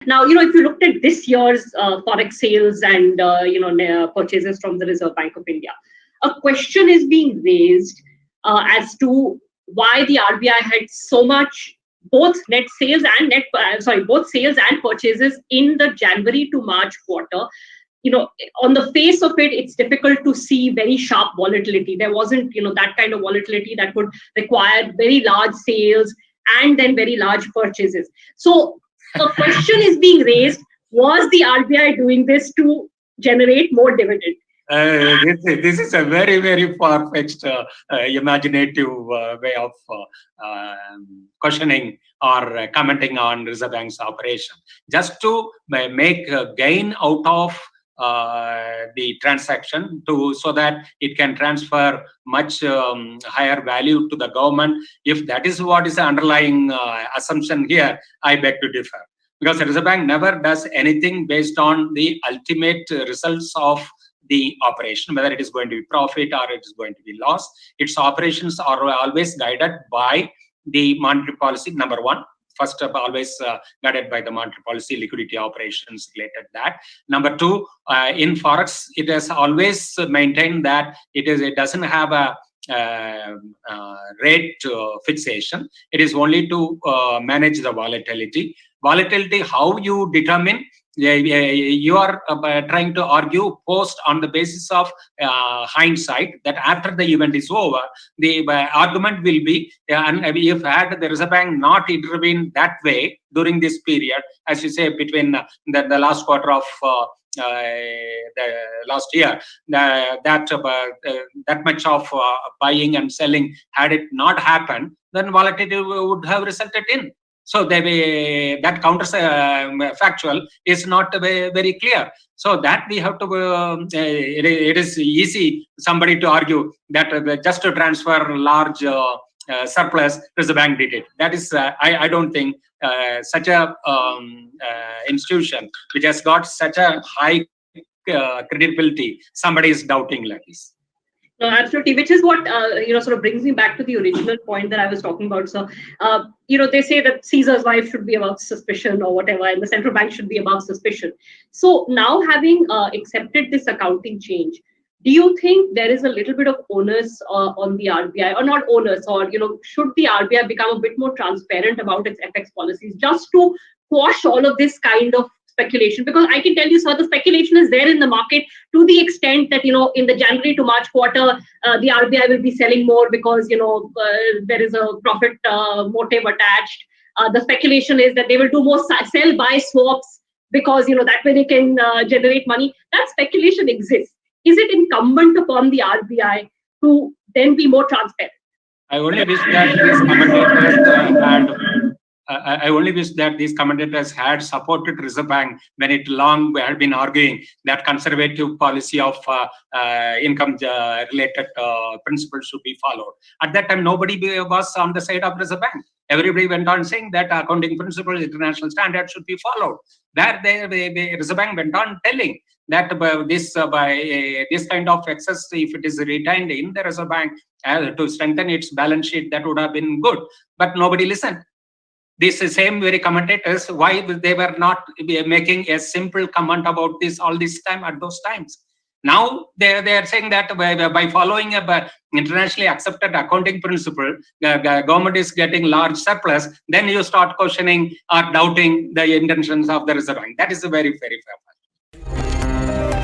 Now, if you looked at this year's Forex sales and, purchases from the Reserve Bank of India, a question is being raised as to why the RBI had so much both sales and purchases in the January to March quarter. On the face of it, it's difficult to see very sharp volatility. There wasn't, that kind of volatility that would require very large sales and then very large purchases. So the question is being raised, was the RBI doing this to generate more dividend? This is a very, very far-fetched, imaginative way of questioning or commenting on Reserve Bank's operation. Just to make a gain out of the transaction so that it can transfer much higher value to the government. If that is what is the underlying assumption here, I beg to differ. Because the Reserve Bank never does anything based on the ultimate results of the operation, whether it is going to be profit or it is going to be loss. Its operations are always guided by the monetary policy, number one. First up, always guided by the monetary policy, liquidity operations related that. Number two, in Forex, it has always maintained that it doesn't have a rate fixation. It is only to manage the volatility. Volatility, how you determine? You are trying to argue post on the basis of hindsight that after the event is over, the argument will be, and if had the Reserve Bank not intervened that way during this period, as you say, between the last quarter of the last year, that much of buying and selling, had it not happened, then volatility would have resulted in. So that counterfactual is not very clear. So that we have to, it is easy somebody to argue that just to transfer large surplus, Reserve Bank did it. That is, I don't think such a institution which has got such a high credibility, somebody is doubting like this. No, absolutely, which is what, sort of brings me back to the original point that I was talking about. So, they say that Caesar's wife should be above suspicion or whatever, and the central bank should be above suspicion. So now, having accepted this accounting change, do you think there is a little bit of onus on the RBI, or not onus, or, should the RBI become a bit more transparent about its FX policies just to quash all of this kind of speculation? Because I can tell you, sir, the speculation is there in the market to the extent that, in the January to March quarter, the RBI will be selling more because, there is a profit motive attached. The speculation is that they will do more sell-buy swaps because, that way they can generate money. That speculation exists. Is it incumbent upon the RBI to then be more transparent? I only wish that these commentators I only wish that these commentators had supported Reserve Bank when it long had been arguing that conservative policy of income-related principles should be followed. At that time, nobody was on the side of Reserve Bank. Everybody went on saying that accounting principles, international standards should be followed. That the Reserve Bank went on telling that this kind of excess, if it is retained in the Reserve Bank to strengthen its balance sheet, that would have been good. But nobody listened. These same very commentators, why they were not making a simple comment about this all this time at those times. Now they are saying that by following a internationally accepted accounting principle, the government is getting large surplus. Then you start questioning or doubting the intentions of the Reserve Bank. That is a very, very fair point.